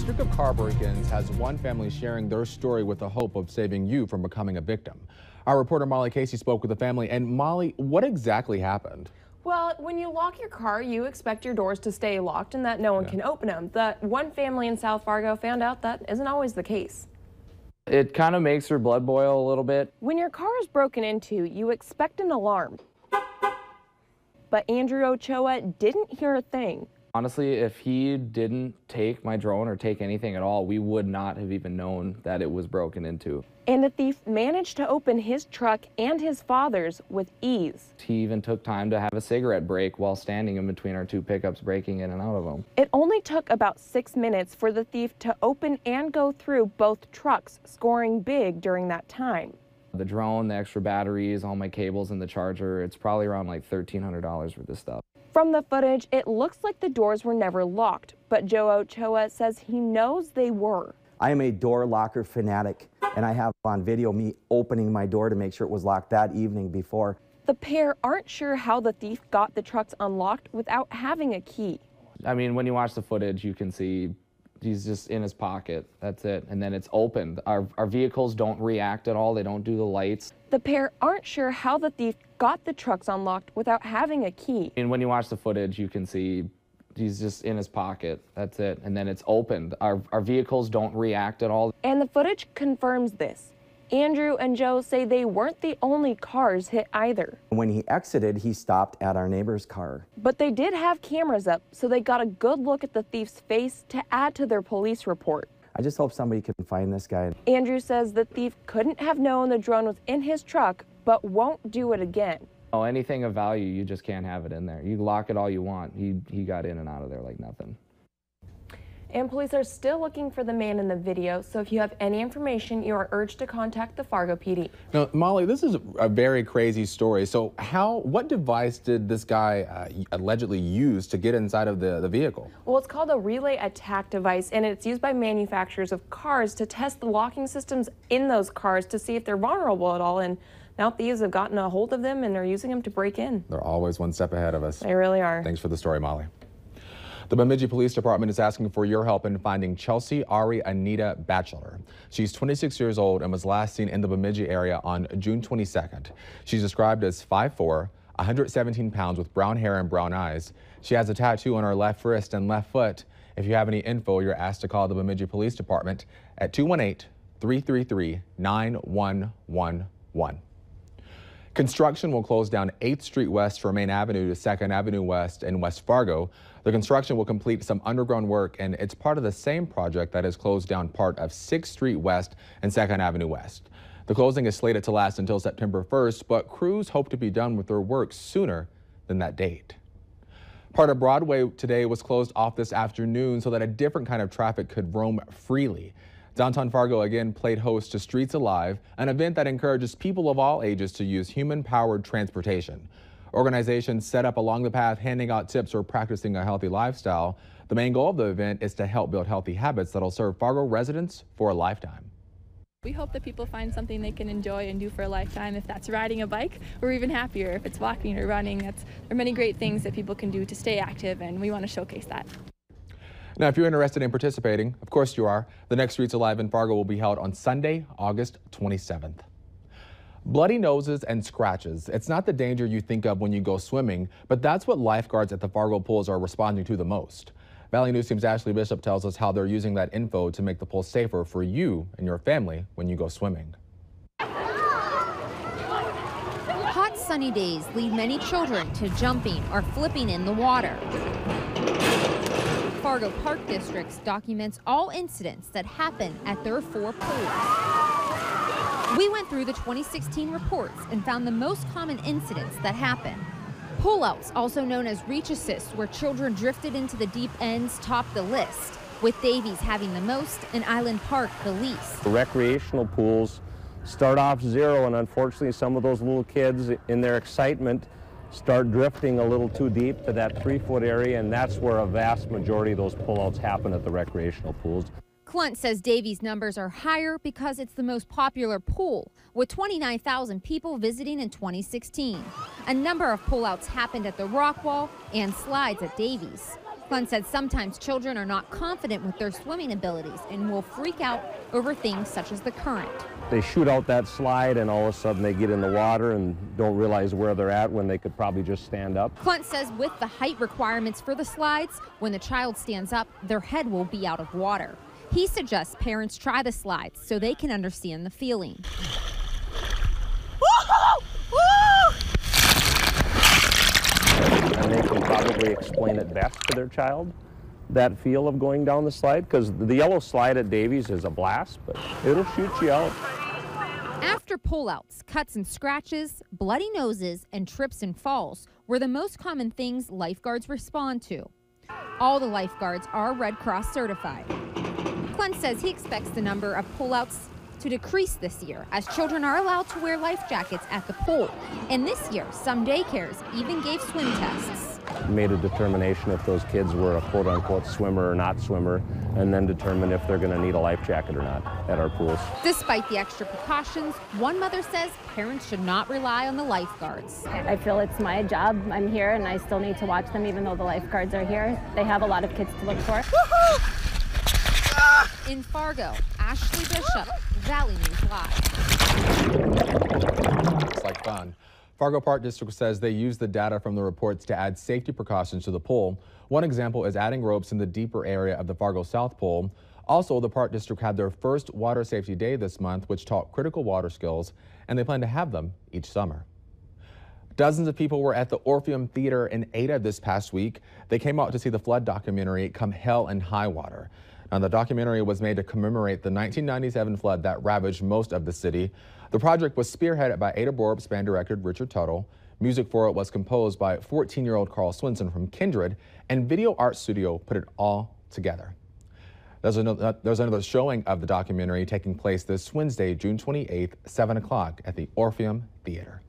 streak of car break-ins has one family sharing their story with the hope of saving you from becoming a victim. Our reporter Molly Casey spoke with the family. And Molly, what exactly happened? Well, when you lock your car, you expect your doors to stay locked and that no one can open them. The one family in South Fargo found out that isn't always the case. It kind of makes her blood boil a little bit. When your car is broken into, you expect an alarm. But Andrew Ochoa didn't hear a thing. Honestly, if he didn't take my drone or take anything at all, we would not have even known that it was broken into. And the thief managed to open his truck and his father's with ease. He even took time to have a cigarette break while standing in between our two pickups, breaking in and out of them. It only took about 6 minutes for the thief to open and go through both trucks, scoring big during that time. The drone, the extra batteries, all my cables and the charger, it's probably around like $1,300 for this stuff. From the footage, it looks like the doors were never locked, but Joe Ochoa says he knows they were. I am a door locker fanatic, and I have on video me opening my door to make sure it was locked that evening before. The pair aren't sure how the thief got the trucks unlocked without having a key. I mean, when you watch the footage, you can see he's just in his pocket. That's it. And then it's opened. Our vehicles don't react at all. They don't do the lights. The pair aren't sure how the thief got the trucks unlocked without having a key. And when you watch the footage, you can see he's just in his pocket. That's it. And then it's opened. Our vehicles don't react at all. And the footage confirms this. Andrew and Joe say they weren't the only cars hit either. When he exited, he stopped at our neighbor's car. But they did have cameras up, so they got a good look at the thief's face to add to their police report. I just hope somebody can find this guy. Andrew says the thief couldn't have known the drone was in his truck, but won't do it again. Oh, anything of value, you just can't have it in there. You lock it all you want. He got in and out of there like nothing. And police are still looking for the man in the video, so if you have any information, you are urged to contact the Fargo PD. Now, Molly, this is a very crazy story. So what device did this guy allegedly use to get inside of the vehicle? Well, it's called a relay attack device, and it's used by manufacturers of cars to test the locking systems in those cars to see if they're vulnerable at all. And now thieves have gotten a hold of them and they're using them to break in. They're always one step ahead of us. They really are. Thanks for the story, Molly. The Bemidji Police Department is asking for your help in finding Chelsea Ari Anita Batchelor. She's 26 years old and was last seen in the Bemidji area on June 22nd. She's described as 5'4", 117 pounds with brown hair and brown eyes. She has a tattoo on her left wrist and left foot. If you have any info, you're asked to call the Bemidji Police Department at 218-333-9111. Construction will close down 8th Street West from Main Avenue to 2nd Avenue West in West Fargo. The construction will complete some underground work, and it's part of the same project that has closed down part of 6th Street West and 2nd Avenue West. The closing is slated to last until September 1st, but crews hope to be done with their work sooner than that date. Part of Broadway today was closed off this afternoon so that a different kind of traffic could roam freely. Downtown Fargo again played host to Streets Alive, an event that encourages people of all ages to use human-powered transportation. Organizations set up along the path handing out tips for practicing a healthy lifestyle. The main goal of the event is to help build healthy habits that'll serve Fargo residents for a lifetime. We hope that people find something they can enjoy and do for a lifetime. If that's riding a bike, we're even happier. If it's walking or running, there are many great things that people can do to stay active, and we want to showcase that. Now, if you're interested in participating, of course you are, the next Streets Alive in Fargo will be held on Sunday, August 27th. Bloody noses and scratches. It's not the danger you think of when you go swimming, but that's what lifeguards at the Fargo pools are responding to the most. Valley News Team's Ashley Bishop tells us how they're using that info to make the pool safer for you and your family when you go swimming. Hot sunny days lead many children to jumping or flipping in the water. Fargo Park Districts documents all incidents that happen at their 4 pools. We went through the 2016 reports and found the most common incidents that happen. Pullouts, also known as reach assists, where children drifted into the deep ends, topped the list, with Davies having the most and Island Park the least. The recreational pools start off zero, and unfortunately some of those little kids in their excitement start drifting a little too deep to that 3-foot area, and that's where a vast majority of those pullouts happen at the recreational pools. Clunt says Davies' numbers are higher because it's the most popular pool, with 29,000 people visiting in 2016. A number of pullouts happened at the rock wall and slides at Davies. Clun said sometimes children are not confident with their swimming abilities and will freak out over things such as the current. They shoot out that slide and all of a sudden they get in the water and don't realize where they're at when they could probably just stand up. Clun says with the height requirements for the slides, when the child stands up, their head will be out of water. He suggests parents try the slides so they can understand the feeling. And they can probably explain it best to their child, that feel of going down the slide, because the yellow slide at Davies is a blast, but it'll shoot you out. After pullouts, cuts and scratches, bloody noses, and trips and falls were the most common things lifeguards respond to. All the lifeguards are Red Cross certified. Clun says he expects the number of pullouts to decrease this year as children are allowed to wear life jackets at the pool. And this year, some daycares even gave swim tests. Made a determination if those kids were a quote-unquote swimmer or not swimmer, and then determine if they're going to need a life jacket or not at our pools. Despite the extra precautions, one mother says parents should not rely on the lifeguards. I feel it's my job. I'm here and I still need to watch them even though the lifeguards are here. They have a lot of kids to look for. In Fargo, Ashley Bishop, Valley News Live. It's like fun. Fargo Park District says they used the data from the reports to add safety precautions to the pool. One example is adding ropes in the deeper area of the Fargo South Pool. Also, the Park District had their first water safety day this month, which taught critical water skills, and they plan to have them each summer. Dozens of people were at the Orpheum Theater in Ada this past week. They came out to see the flood documentary, Come Hell and High Water. Now, the documentary was made to commemorate the 1997 flood that ravaged most of the city. The project was spearheaded by Ada Borup band director Richard Tuttle. Music for it was composed by 14-year-old Carl Swinson from Kindred, and Video Art Studio put it all together. There's another showing of the documentary taking place this Wednesday, June 28th, 7 o'clock at the Orpheum Theater.